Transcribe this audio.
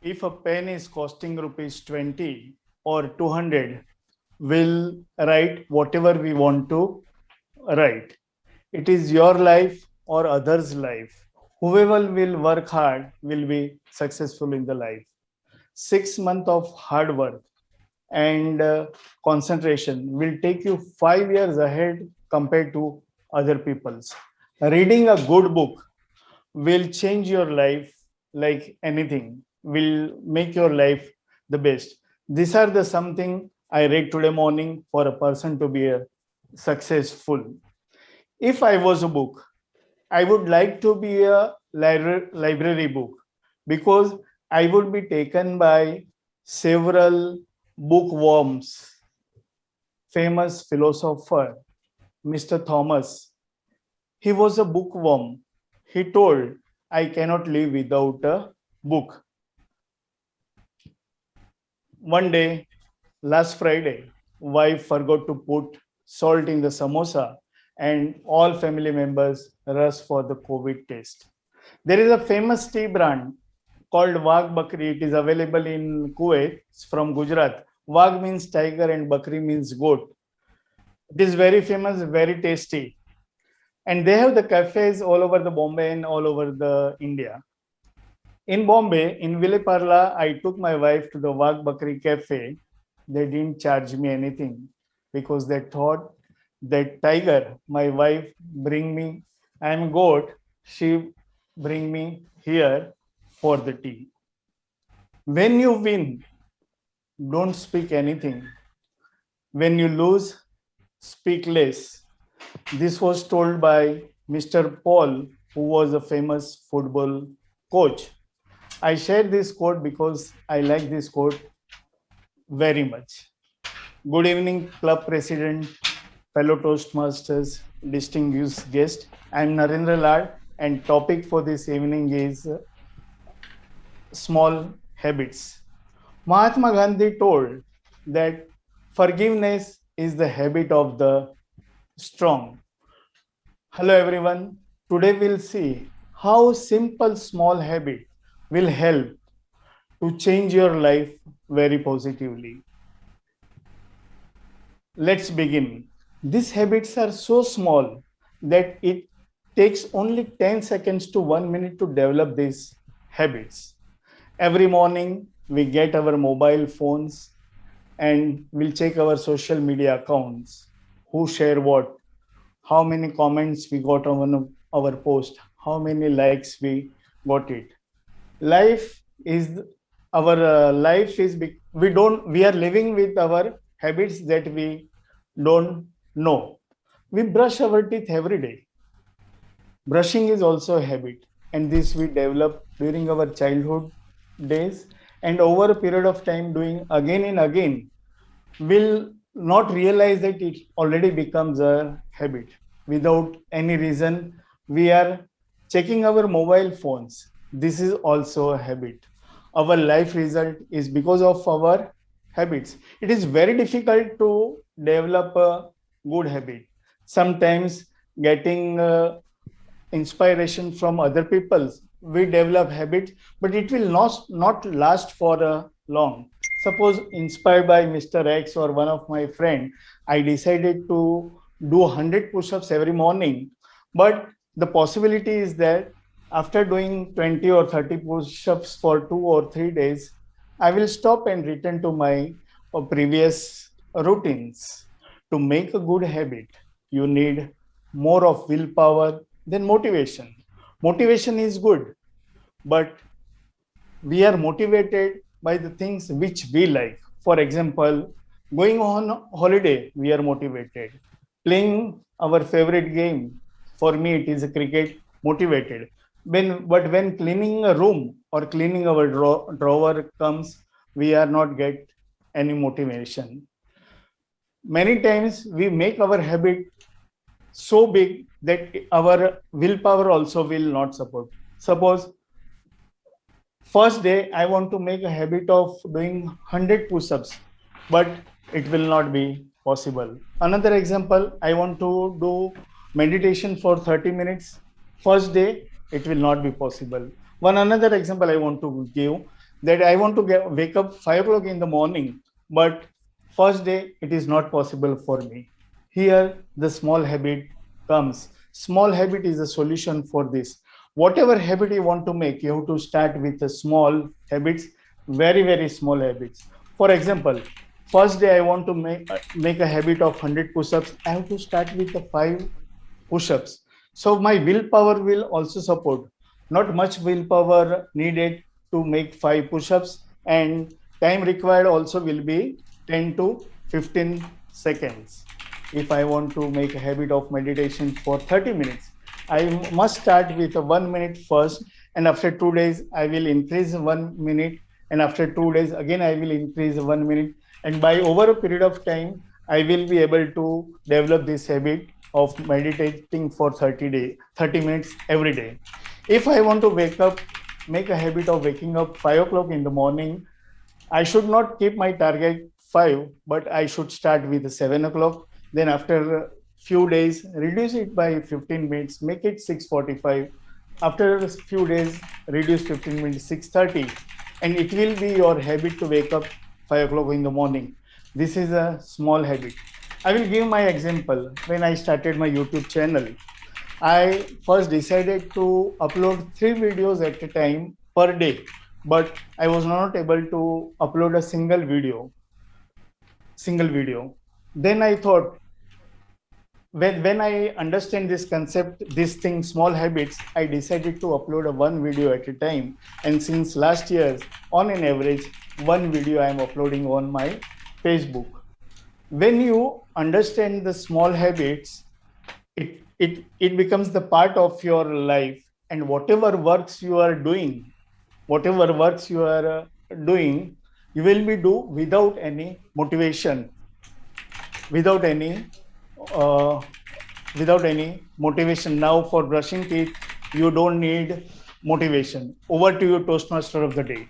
If a pen is costing rupees 20 or 200, we'll write whatever we want to write. It is your life or others' life. Whoever will work hard will be successful in the life. 6 months of hard work and concentration will take you 5 years ahead compared to other people's. Reading a good book will change your life like anything, will make your life the best. These are the something I read today morning for a person to be a successful. If I was a book, I would like to be a library book because I would be taken by several bookworms. Famous philosopher Mr. Thomas, he was a bookworm. He told, I cannot live without a book. One day, last Friday, wife forgot to put salt in the samosa and all family members rushed for the COVID test. There is a famous tea brand called Wagh Bakri. It is available in Kuwait. It's from Gujarat. Wagh means tiger and Bakri means goat. It is very famous, very tasty. And they have the cafes all over the Bombay and all over the India. In Bombay, in Vileparla, I took my wife to the Wagh Bakri cafe. They didn't charge me anything because they thought that tiger, my wife, bring me, I'm goat, she bring me here for the tea. When you win, don't speak anything. When you lose, speak less. This was told by Mr. Paul, who was a famous football coach. I share this quote because I like this quote very much. Good evening, club president, fellow Toastmasters, distinguished guest. I am Narendra Lal, and topic for this evening is small habits. Mahatma Gandhi told that forgiveness is the habit of the strong. Hello everyone. Today we'll see how simple small habit will help to change your life very positively. Let's begin. These habits are so small that it takes only 10 seconds to 1 minute to develop these habits. Every morning we get our mobile phones and we'll check our social media accounts, who share what, how many comments we got on our post, how many likes we got it. Life is our life is we are living with our habits that we don't know. We brush our teeth every day. Brushing is also a habit, and this we develop during our childhood days, and over a period of time doing again and again will not realize that it already becomes a habit. Without any reason, we are checking our mobile phones. This is also a habit. Our life result is because of our habits. It is very difficult to develop a good habit. Sometimes getting inspiration from other people, we develop habits, but it will not last for long. Suppose inspired by Mr. X or one of my friend, I decided to do 100 push-ups every morning, but the possibility is that after doing 20 or 30 push-ups for 2 or 3 days, I will stop and return to my previous routines. To make a good habit, you need more of willpower than motivation. Motivation is good, but we are motivated by the things which we like. For example, going on holiday, we are motivated. Playing our favorite game, for me, it is a cricket, motivated. But when cleaning a room or cleaning our drawer comes, we are not get any motivation. Many times we make our habit so big that our willpower also will not support. Suppose first day I want to make a habit of doing 100 push-ups, but it will not be possible. Another example, I want to do meditation for 30 minutes. First day, it will not be possible. One another example I want to give, that I want to wake up 5 o'clock in the morning, but first day it is not possible for me. Here, the small habit comes. Small habit is a solution for this. Whatever habit you want to make, you have to start with the small habits, very, very small habits. For example, first day I want to make a habit of 100 push-ups. I have to start with the 5 push-ups. So my willpower will also support. Not much willpower needed to make 5 push-ups, and time required also will be 10 to 15 seconds. If I want to make a habit of meditation for 30 minutes, I must start with a 1 minute first, and after 2 days I will increase 1 minute, and after 2 days again I will increase 1 minute, and by over a period of time I will be able to develop this habit of meditating for 30 minutes every day. If I want to make a habit of waking up 5 o'clock in the morning, I should not keep my target 5, but I should start with 7 o'clock. Then after a few days, reduce it by 15 minutes, make it 6:45. After a few days, reduce 15 minutes, 6:30, and it will be your habit to wake up 5 o'clock in the morning. This is a small habit. I will give my example. When I started my YouTube channel, I first decided to upload 3 videos at a time per day, but I was not able to upload a single video. Then I thought, when I understand this concept, this thing, small habits, I decided to upload a 1 video at a time. And since last year, on an average, 1 video I am uploading on my Facebook. When you understand the small habits, it becomes the part of your life, and whatever works you are doing, you will be do without any motivation, without any uh, motivation. Now for brushing teeth, you don't need motivation. Over to you, Toastmaster of the day.